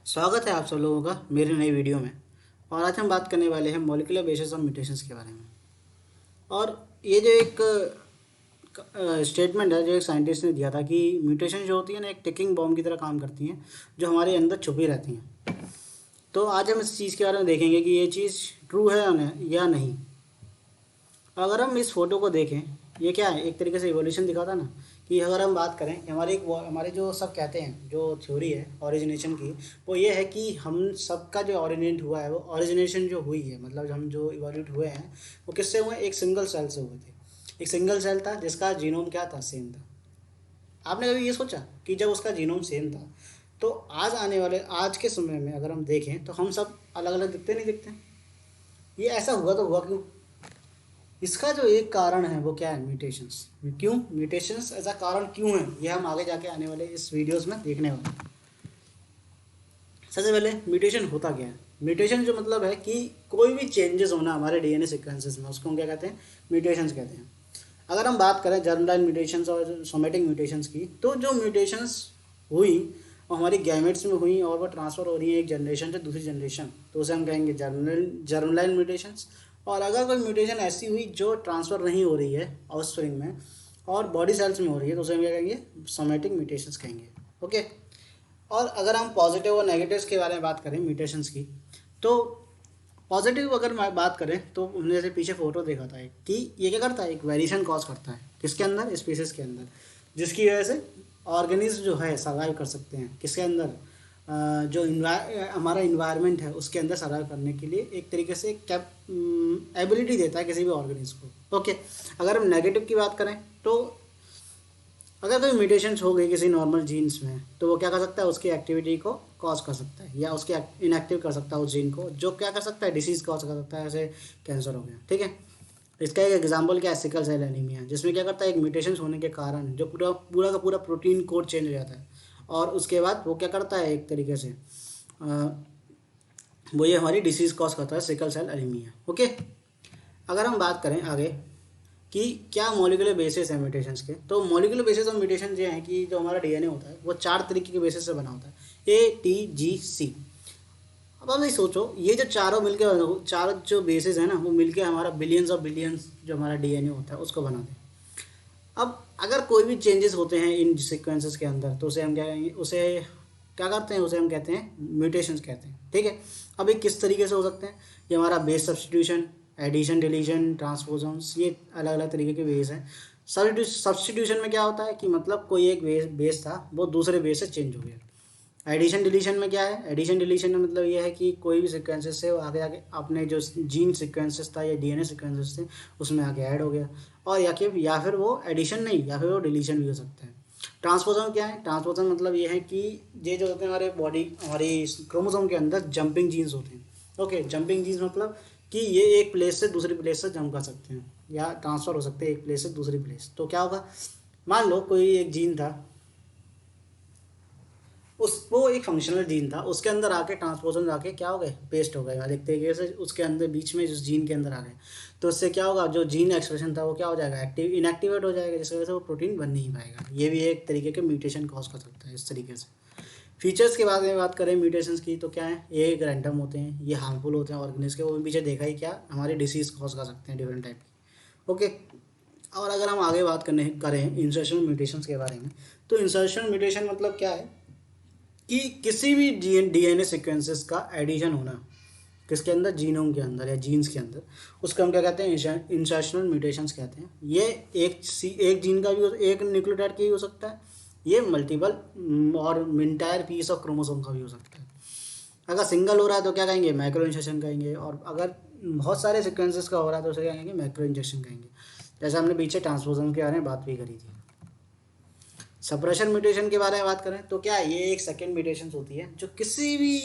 स्वागत है आप सब लोगों का मेरी नई वीडियो में। और आज हम बात करने वाले हैं मॉलिक्यूलर बेसिस ऑफ म्यूटेशंस के बारे में। और ये जो एक स्टेटमेंट है जो एक साइंटिस्ट ने दिया था कि म्यूटेशन जो होती है ना एक टिकिंग बॉम्ब की तरह काम करती हैं जो हमारे अंदर छुपी रहती हैं। तो आज हम इस चीज़ के बारे में देखेंगे कि ये चीज़ ट्रू है या नहीं। अगर हम इस फोटो को देखें, ये क्या है, एक तरीके से इवोल्यूशन दिखाता ना कि अगर हम बात करें कि हमारे जो सब कहते हैं जो थ्योरी है ओरिजिनेशन की, वो ये है कि हम सबका जो ओरिजिनेट हुआ है वो ओरिजिनेशन जो हुई है, मतलब हम जो इवोल्यूट हुए हैं वो किससे हुए, एक सिंगल सेल से हुए थे। एक सिंगल सेल था जिसका जीनोम क्या था, सेम था। आपने कभी ये सोचा कि जब उसका जीनोम सेम था तो आज के समय में अगर हम देखें तो हम सब अलग अलग दिखते नहीं दिखते? ये ऐसा हुआ तो हुआ क्यों? इसका जो एक कारण है वो क्या है, म्यूटेशंस। क्यों म्यूटेशंस ऐसा कारण क्यों है, ये हम आगे जाके आने वाले इस वीडियोस में देखने वाले हैं। सबसे पहले म्यूटेशन होता क्या है। म्यूटेशन जो मतलब है कि कोई भी चेंजेस होना हमारे डीएनए सीक्वेंसेस में, उसको हम क्या कहते हैं, म्यूटेशंस कहते हैं। अगर हम बात करें जर्मलाइन म्यूटेशंस और सोमेटिक म्यूटेशंस की, तो जो म्यूटेशंस हुई वो हमारी गैमेट्स में हुई और वो ट्रांसफ़र हो रही है एक जनरेशन से दूसरी जनरेशन, तो उसे हम कहेंगे जर्मलाइन म्यूटेशंस। और अगर कोई म्यूटेशन ऐसी हुई जो ट्रांसफ़र नहीं हो रही है ऑफस्प्रिंग में और बॉडी सेल्स में हो रही है, तो उसे हम क्या कहेंगे, सोमेटिक म्यूटेशंस कहेंगे। ओके। और अगर हम पॉजिटिव और नेगेटिव्स के बारे में बात करें म्यूटेशंस की, तो पॉजिटिव अगर मैं बात करें तो हमने जैसे पीछे फोटो देखा था एक, कि ये क्या करता है, एक वेरिएशन कॉज करता है किसके अंदर, स्पीसीज के अंदर, जिसकी वजह से ऑर्गेनिज्म जो है सर्वाइव कर सकते हैं किसके अंदर, जो हमारा इन्वायरमेंट है उसके अंदर सर्वाइव करने के लिए एक तरीके से एबिलिटी देता है किसी भी ऑर्गेनिज्म को। ओके। अगर हम नेगेटिव की बात करें तो अगर कोई म्यूटेशंस हो गई किसी नॉर्मल जीन्स में तो वो क्या कर सकता है, उसकी एक्टिविटी को कॉज कर सकता है या उसके इनएक्टिव कर सकता है उस जीन को, जो क्या कर सकता है, डिसीज़ कॉज कर सकता है, जैसे कैंसर हो गया। ठीक है। इसका एक एग्जांपल क्या है, सिकल सेल एनीमिया, जिसमें क्या करता है, एक म्यूटेशंस होने के कारण जो पूरा पूरा का पूरा प्रोटीन कोड चेंज हो जाता है और उसके बाद वो क्या करता है, एक तरीके से वो ये हमारी डिसीज़ कॉज करता है, सिकल सेल एनीमिया। ओके। अगर हम बात करें आगे कि क्या मॉलिक्यूलर बेसिस है म्यूटेशंस के, तो मॉलिक्यूलर बेसिस ऑफ म्यूटेशन ये हैं कि जो हमारा डीएनए होता है वो 4 तरीके के बेसिस से बना होता है, A T G C। अब आप ये सोचो, ये जो चारों मिलके, चार जो बेसिस है ना, वो मिलके हमारा बिलियंस ऑफ बिलियंस जो हमारा डीएनए होता है उसको बनाते हैं। अब अगर कोई भी चेंजेस होते हैं इन सीक्वेंसेस के अंदर तो उसे हम क्या कहेंगे, उसे क्या करते हैं, उसे हम कहते हैं म्यूटेशंस कहते हैं। ठीक है। अब ये किस तरीके से हो सकते हैं, ये हमारा बेस सब्सटीट्यूशन, एडिशन, डिलीशन, ट्रांसपोजन्स, ये अलग अलग तरीके के बेस हैं। सब्सटीट्यूशन में क्या होता है कि मतलब कोई एक बेस था वो दूसरे बेस से चेंज हो गया। एडिशन डिलीशन में क्या है, एडिशन डिलीशन में मतलब ये है कि कोई भी सीक्वेंसेस से वो आगे आगे अपने जो जीन सीक्वेंसेस था या डीएनए सीक्वेंसेस थे उसमें आगे ऐड हो गया। और या फिर वो एडिशन नहीं, या फिर वो डिलीशन भी हो सकता है। ट्रांसपोजन क्या है, ट्रांसपोजन मतलब ये है कि ये जो होते हैं हमारी क्रोमोसोम के अंदर जंपिंग जीन्स होते हैं। ओके। जंपिंग जीन्स मतलब कि ये एक प्लेस से दूसरी प्लेस से जंप कर सकते हैं या ट्रांसफ़र हो सकते हैं एक प्लेस से दूसरी प्लेस। तो क्या होगा, मान लो कोई एक जीन था, उस वो एक फंक्शनल जीन था, उसके अंदर आके ट्रांसपोजन आके क्या हो गए, पेस्ट हो गए, और एक तरीके से उसके अंदर बीच में जिस जीन के अंदर आ गए, तो उससे क्या होगा, जो जीन एक्सप्रेशन था वो क्या हो जाएगा, इनएक्टिवेट हो जाएगा, जिसकी वजह से वो प्रोटीन बन नहीं पाएगा। ये भी एक तरीके के म्यूटेशन कॉज कर सकता है इस तरीके से। फीचर्स के बारे में बात करें म्यूटेशंस की, तो क्या है, ये एक रैंडम होते हैं, ये हार्मफुल होते हैं ऑर्गेनिज्म के, वो पीछे देखा ही क्या, हमारी डिसीज़ कॉज कर सकते हैं डिफरेंट टाइप की। ओके। और अगर हम आगे बात करें इंसर्शन म्यूटेशंस के बारे में, तो इंसर्शन म्यूटेशन मतलब क्या है कि किसी भी डीएनए सीक्वेंसेस का एडिशन होना किसके अंदर, जीनोम के अंदर या जीन्स के अंदर, उसको हम क्या कहते हैं, इंसर्शनल म्यूटेशंस कहते हैं। ये एक जीन का भी, एक न्यूक्लियोटाइड का भी हो सकता है, ये मल्टीपल और इंटायर पीस ऑफ क्रोमोसोम का भी हो सकता है। अगर सिंगल हो रहा है तो क्या कहेंगे, माइक्रो इंजेक्शन कहेंगे, और अगर बहुत सारे सीक्वेंसेस का हो रहा है तो उसे क्या कहेंगे, मैक्रो इंजेक्शन कहेंगे। जैसे हमने पीछे ट्रांसपोजन के बारे में बात भी करी थी। सप्रेशन म्यूटेशन के बारे में बात करें तो क्या, ये एक सेकेंड म्यूटेशन होती है जो किसी भी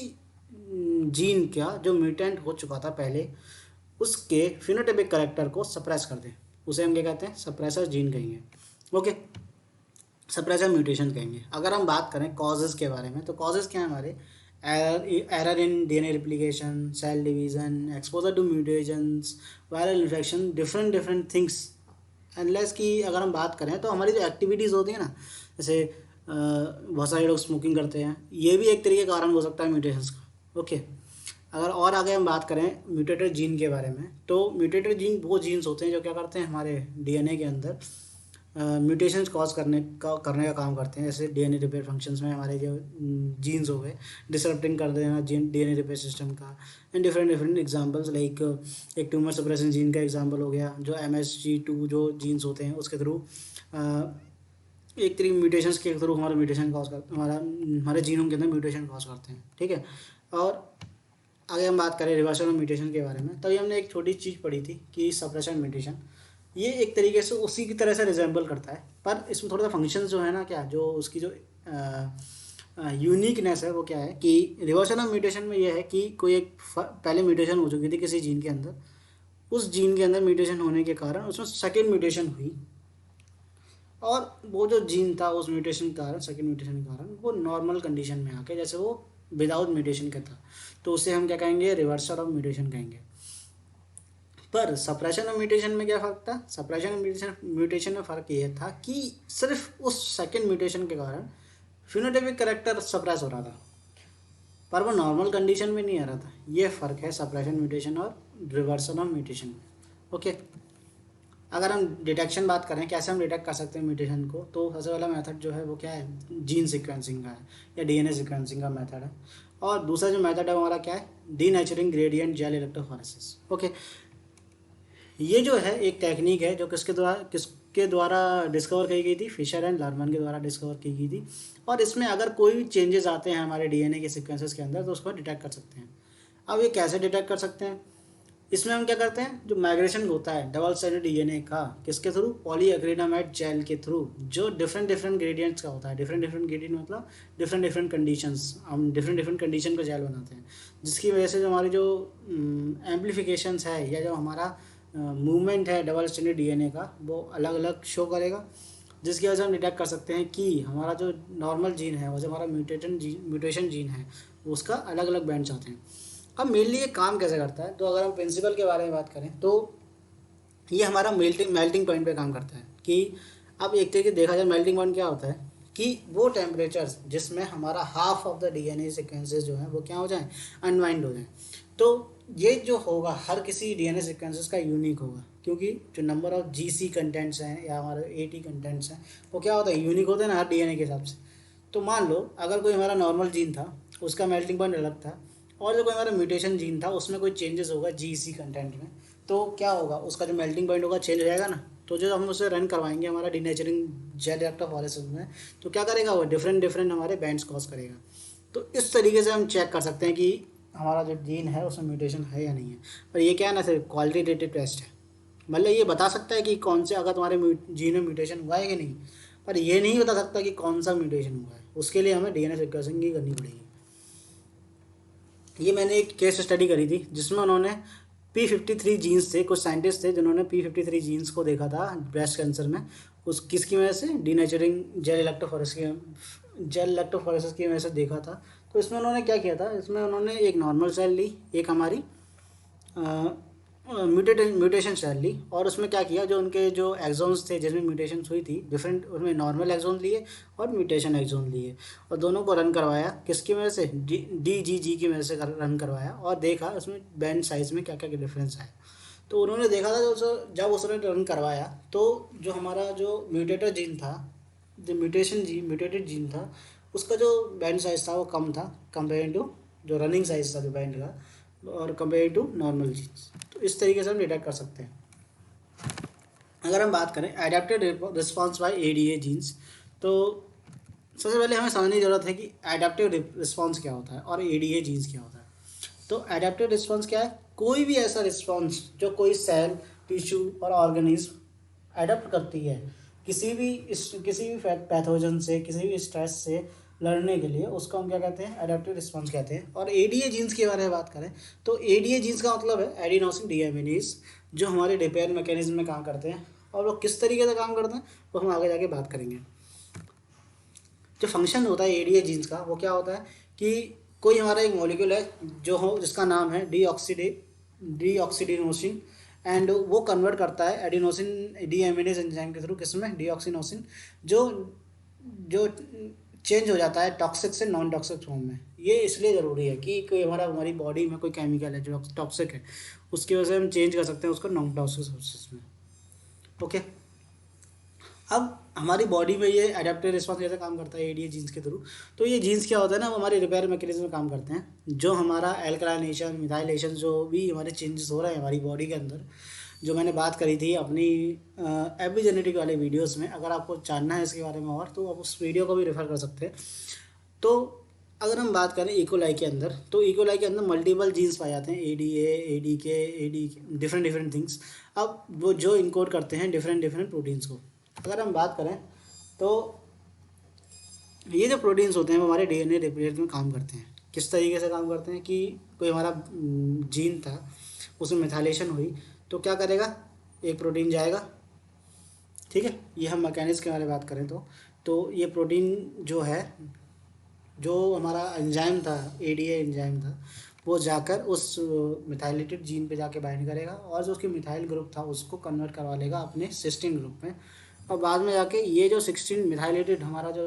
जीन का जो म्यूटेंट हो चुका था पहले उसके फिनोटाइपिक कैरेक्टर को सप्रेस कर दे, उसे हम क्या कहते हैं, सप्रेसर जीन कहेंगे। ओके। सप्रेसर म्यूटेशन कहेंगे। अगर हम बात करें कॉजेज़ के बारे में, तो कॉजेज़ क्या है हमारे, error in DNA replication, cell division, exposure to mutations, viral infection, different different things. Unless की अगर हम बात करें तो हमारी जो एक्टिविटीज़ होती है ना, जैसे बहुत सारे लोग स्मोकिंग करते हैं, ये भी एक तरीके का कारण हो सकता है म्यूटेशंस का। ओके, अगर और आगे हम बात करें म्यूटेटेड जीन के बारे में, तो म्यूटेटेड जीन वो जीन्स होते हैं जो क्या करते हैं हमारे डीएनए के अंदर म्यूटेशंस कॉज करने का काम करते हैं। जैसे डीएनए रिपेयर फंक्शंस में हमारे जो जीन्स हो गए डिसरप्टिंग कर देना जीन डीएनए रिपेयर सिस्टम का। And different different examples like एक ट्यूमर सप्रेशन जीन का एग्जांपल हो गया, जो MSG2 जो जीन्स होते हैं उसके थ्रू एक तरीके म्यूटेशंस के थ्रू हमारा म्यूटेशन कॉज कर हमारे जीनोम के अंदर म्यूटेशन कॉज करते हैं। ठीक है, और आगे हम बात करें रिवर्सल ऑफ म्यूटेशन के बारे में, तभी हमने एक छोटी चीज़ पढ़ी थी कि सप्रेशन म्यूटेशन ये एक तरीके से उसी की तरह से रिजेंबल करता है, पर इसमें थोड़ा सा फंक्शन जो है ना, क्या जो उसकी जो यूनिकनेस है वो क्या है कि रिवर्सल ऑफ म्यूटेशन में ये है कि कोई एक पहले म्यूटेशन हो चुकी थी किसी जीन के अंदर, उस जीन के अंदर म्यूटेशन होने के कारण उसमें सेकेंड म्यूटेशन हुई, और वो जो जीन था उस म्यूटेशन के कारण सेकेंड म्यूटेशन के कारण वो नॉर्मल कंडीशन में आके जैसे वो विदाउट म्यूटेशन का था, तो उसे हम क्या कहेंगे रिवर्सल ऑफ म्यूटेशन कहेंगे। पर सप्रेशन ऑफ म्यूटेशन में क्या फ़र्क था? सप्रेशन ऑफ म्यूटेशन में फ़र्क ये था कि सिर्फ उस सेकेंड म्यूटेशन के कारण फिनोटाइपिक कैरेक्टर सप्रेस हो रहा था, पर वो नॉर्मल कंडीशन में नहीं आ रहा था। ये फ़र्क है सप्रेशन म्यूटेशन और रिवर्सल ऑफ म्यूटेशन में। ओके, अगर हम डिटेक्शन बात करें कैसे हम डिटेक्ट कर सकते हैं म्यूटेशन को, तो सबसे पहला मेथड जो है वो क्या है, जीन सीक्वेंसिंग का है या डीएनए सीक्वेंसिंग का मेथड है। और दूसरा जो मेथड है हमारा क्या है, denaturing gradient gel electrophoresis. Okay, ये जो है एक टेक्निक है जो किसके द्वारा डिस्कवर की गई थी, फिशर एंड लर्मन के द्वारा डिस्कवर की गई थी। और इसमें अगर कोई भी चेंजेस आते हैं हमारे डीएनए के सीक्वेंसेस के अंदर तो उसको डिटेक्ट कर सकते हैं। अब ये कैसे डिटेक्ट कर सकते हैं, इसमें हम क्या करते हैं, जो माइग्रेशन होता है डबल स्ट्रैंडेड डीएनए का किसके थ्रू, पॉलीएक्रिलामाइड जेल के थ्रू, जो डिफरेंट डिफरेंट ग्रेडियंट्स का होता है। डिफरेंट डिफरेंट ग्रेडियंट मतलब डिफरेंट डिफरेंट कंडीशंस, हम डिफरेंट डिफरेंट कंडीशन का जेल बनाते हैं, जिसकी वजह से जो हमारी जो एम्पलीफिकेशंस है या जो हमारा मूवमेंट है डबल स्ट्रैंडेड डीएनए का वो अलग अलग शो करेगा, जिसकी वजह से हम डिटेक्ट कर सकते हैं कि हमारा जो नॉर्मल जीन है वो जो हमारा म्यूटेशन जीन है उसका अलग अलग बैंड्स आते हैं। अब मेनली ये काम कैसे करता है, तो अगर हम प्रिंसिपल के बारे में बात करें तो ये हमारा मेल्टिंग पॉइंट पे काम करता है। कि अब एक तरीके देखा जाए मेल्टिंग पॉइंट क्या होता है कि वो टेम्परेचर जिसमें हमारा half of the DNA sequences जो हैं वो क्या हो जाएं, अनवाइंड हो जाएं। तो ये जो होगा हर किसी डीएनए सीक्वेंसेस का यूनिक होगा, क्योंकि जो नंबर ऑफ जीसी कंटेंट्स हैं या हमारे एटी कंटेंट्स हैं वो क्या होता है, यूनिक होते हैं ना हर डीएनए के हिसाब से। तो मान लो अगर कोई हमारा नॉर्मल जीन था उसका मेल्टिंग पॉइंट अलग था, और जो कोई हमारा म्यूटेशन जीन था उसमें कोई चेंजेस होगा जीसी कंटेंट में, तो क्या होगा, उसका जो मेल्टिंग पॉइंट होगा चेंज हो जाएगा ना। तो जो हम उसे रन करवाएंगे हमारा डीनेचरिंग जेल इलेक्ट्रोफोरेसिस में, तो क्या करेगा वो डिफरेंट डिफरेंट हमारे बैंड्स कॉज करेगा। तो इस तरीके से हम चेक कर सकते हैं कि हमारा जो जीन है उसमें म्यूटेशन है या नहीं है। पर ये क्या है ना, सिर्फ क्वालिटेटिव टेस्ट है, मतलब ये बता सकता है कि कौन से अगर तुम्हारे जीन में म्यूटेशन हुआ है कि नहीं, पर ये नहीं बता सकता कि कौन सा म्यूटेशन हुआ है। उसके लिए हमें डीएनए सीक्वेंसिंग ही करनी पड़ेगी। ये मैंने एक केस स्टडी करी थी जिसमें उन्होंने P53 जीन्स थे, कुछ साइंटिस्ट थे जिन्होंने P53 जीन्स को देखा था ब्रेस्ट कैंसर में, उस किसकी वजह से, डीनेचरिंग जेल इलेक्ट्रोफोरेसिस की वजह से देखा था। तो इसमें उन्होंने क्या किया था, इसमें उन्होंने एक नॉर्मल सेल ली, एक हमारी म्यूटेशन सेल ली, और उसमें क्या किया, जो उनके जो एक्सोन्स थे जिसमें म्यूटेशन हुई थी डिफरेंट, उसमें नॉर्मल एक्सोन लिए और म्यूटेशन एक्सोन लिए, और दोनों को रन करवाया किसकी वजह से, DGG की वजह से रन करवाया, और देखा उसमें बैंड साइज में क्या क्या डिफरेंस है। तो उन्होंने देखा था जब उसने रन करवाया तो जो हमारा जो म्यूटेटेड जीन था, जो म्यूटेटेड जीन था, उसका जो बैंड साइज था वो कम था कंपेयर टू जो रनिंग साइज था जो बैंड का, और कंपेयर टू नॉर्मल जीन्स। तो इस तरीके से हम डिटेक्ट कर सकते हैं। अगर हम बात करें adapted response by ADA genes, तो सबसे पहले हमें समझने की ज़रूरत है कि एडेप्टिव रिस्पॉन्स क्या होता है और ADA जीन्स क्या होता है। तो एडेप्टिव रिस्पॉन्स क्या है, कोई भी ऐसा रिस्पॉन्स जो कोई सेल, टिश्यू और ऑर्गेनिज्म एडप्ट करती है किसी भी पैथोजन से, किसी भी स्ट्रेस से लड़ने के लिए, उसको हम क्या कहते हैं, एडेप्टिव रिस्पॉन्स कहते हैं। और ADA जीन्स के बारे में बात करें तो ADA जीन्स का मतलब है एडिनोसिन डीएमिनेज, जो हमारे रिपेयर मैकेनिज्म में काम करते हैं। और वो किस तरीके से काम करते हैं वो हम आगे जाके बात करेंगे। जो फंक्शन होता है ADA जीन्स का वो क्या होता है कि कोई हमारा एक मॉलिक्यूल है जो हो जिसका नाम है डीऑक्सीडिनोसिन, एंड वो कन्वर्ट करता है एडिनोसिन डीएमिनेज एंजाइम के थ्रू किसमें, डीऑक्सीनोसिन, जो जो चेंज हो जाता है टॉक्सिक से नॉन टॉक्सिक फॉर्म में। ये इसलिए ज़रूरी है कि कोई हमारी बॉडी में कोई केमिकल है जो टॉक्सिक है, उसकी वजह से हम चेंज कर सकते हैं उसको नॉन टॉक्सिक सब्सटेंस में। ओके, अब हमारी बॉडी में ये एडेप्टिव रिस्पॉन्स कैसे काम करता है एडीए जीन्स के थ्रू। तो ये जीन्स क्या होता है ना, वो हमारे रिपेयर मैकेनिज्म में काम करते हैं। जो हमारा एल्कलाइनेशन मिथाइलेशन जो भी हमारे चेंजेस हो रहे हैं हमारी बॉडी के अंदर, जो मैंने बात करी थी अपनी एपिजेनेटिक वाले वीडियोस में, अगर आपको जानना है इसके बारे में और तो आप उस वीडियो को भी रेफर कर सकते हैं। तो अगर हम बात करें इकोलाई के अंदर, तो इकोलाई के अंदर मल्टीपल जीन्स पाए जाते हैं, एडी डिफरेंट डिफरेंट थिंग्स। अब वो जो इनकोड करते हैं डिफरेंट डिफरेंट प्रोटीन्स को। अगर हम बात करें तो ये जो प्रोटीन्स होते हैं वो हमारे डीएनए रिपेयर में काम करते हैं। किस तरीके से काम करते हैं कि कोई हमारा जीन था, उसमें मिथाइलेशन हुई तो क्या करेगा, एक प्रोटीन जाएगा, ठीक है। ये हम मैकेनिज्म के बारे में बात करें तो ये प्रोटीन जो है, जो हमारा एंजाइम था, एडीए एंजाइम था, वो जाकर उस मिथाइलेटेड जीन पे जाके बाइंड करेगा और जो उसकी मिथाइल ग्रुप था उसको कन्वर्ट करवा लेगा अपने सिस्टीन ग्रुप में। और बाद में जाके ये जो 16 मिथाइलेटेड हमारा जो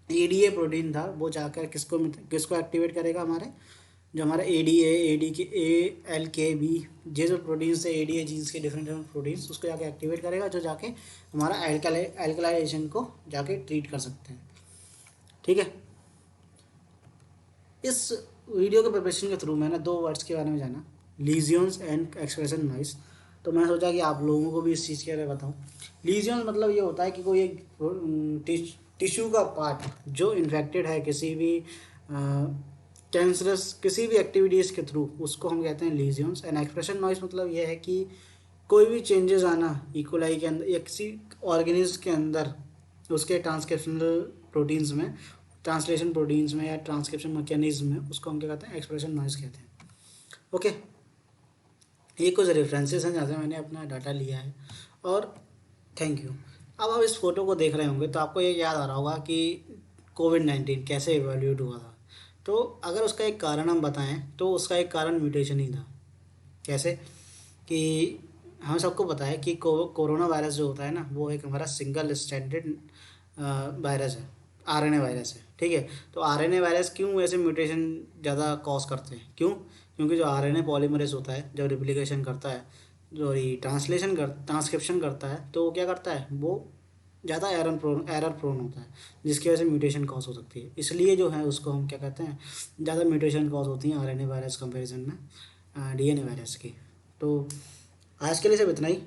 एडीए प्रोटीन था वो जाकर किसको किसको एक्टिवेट करेगा, हमारे जो हमारा एडीए एडी के ALKB, ये जो प्रोटीन्स है एडीए जीन्स के डिफरेंट डिफरेंट प्रोटीन्स, उसको जाके एक्टिवेट करेगा, जो जाके हमारा एल्कलाइजेशन को जाके ट्रीट कर सकते हैं, ठीक है। इस वीडियो के प्रिपरेशन के थ्रू मैंने 2 वर्ड्स के बारे में जाना, लीजियंस एंड एक्सप्रेशन नॉइस। तो मैं सोचा कि आप लोगों को भी इस चीज़ के बारे में बताऊँ। लीजियंस मतलब ये होता है कि कोई एक टिश्यू का पार्ट जो इन्फेक्टेड है किसी भी कैंसरस किसी भी एक्टिविटीज़ के थ्रू, उसको हम कहते हैं लीजियंस। एंड एक्सप्रेशन नॉइस मतलब ये है कि कोई भी चेंजेस आना इकोलाई के अंदर या किसी ऑर्गेनिज्म के अंदर, उसके ट्रांसक्रिप्शनल प्रोटीन्स में, ट्रांसलेशन प्रोटीन्स में या ट्रांसक्रिप्शन मैकेनिज्म में, उसको हम क्या कहते हैं, एक्सप्रेशन नॉइस कहते हैं। ओके, ये कुछ रेफरेंसेस हैं जहाँ से मैंने अपना डाटा लिया है और थैंक यू। अब आप इस फोटो को देख रहे होंगे तो आपको ये याद आ रहा होगा कि कोविड-19 कैसे इवैल्यूएट हुआ था। तो अगर उसका एक कारण हम बताएं तो उसका एक कारण म्यूटेशन ही था। कैसे कि हम सबको पता है कि कोरोना वायरस जो होता है ना, वो एक हमारा सिंगल स्टैंडर्ड वायरस है, आरएनए वायरस है, ठीक है। तो आरएनए वायरस क्यों ऐसे म्यूटेशन ज़्यादा कॉज करते हैं, क्यों? क्योंकि जो आरएनए पॉलीमरेज होता है, जब रिप्लिकेशन करता है, जो ये ट्रांसक्रिप्शन करता है, तो वो क्या करता है, वो ज़्यादा एरर प्रोन होता है, जिसकी वजह से म्यूटेशन कॉज हो सकती है। इसलिए जो है उसको हम क्या कहते हैं, ज़्यादा म्यूटेशन कॉज होती हैं आरएनए वायरस कंपेरिजन में डीएनए वायरस की। तो आज के लिए सिर्फ इतना ही।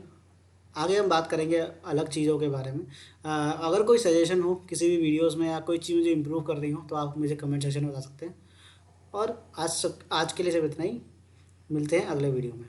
आगे हम बात करेंगे अलग चीज़ों के बारे में। अगर कोई सजेशन हो किसी भी वीडियोस में या कोई चीज़ मुझे इम्प्रूव करनी हो तो आप मुझे कमेंट सेक्शन में बता सकते हैं। और आज के लिए सिर्फ इतना ही। मिलते हैं अगले वीडियो में।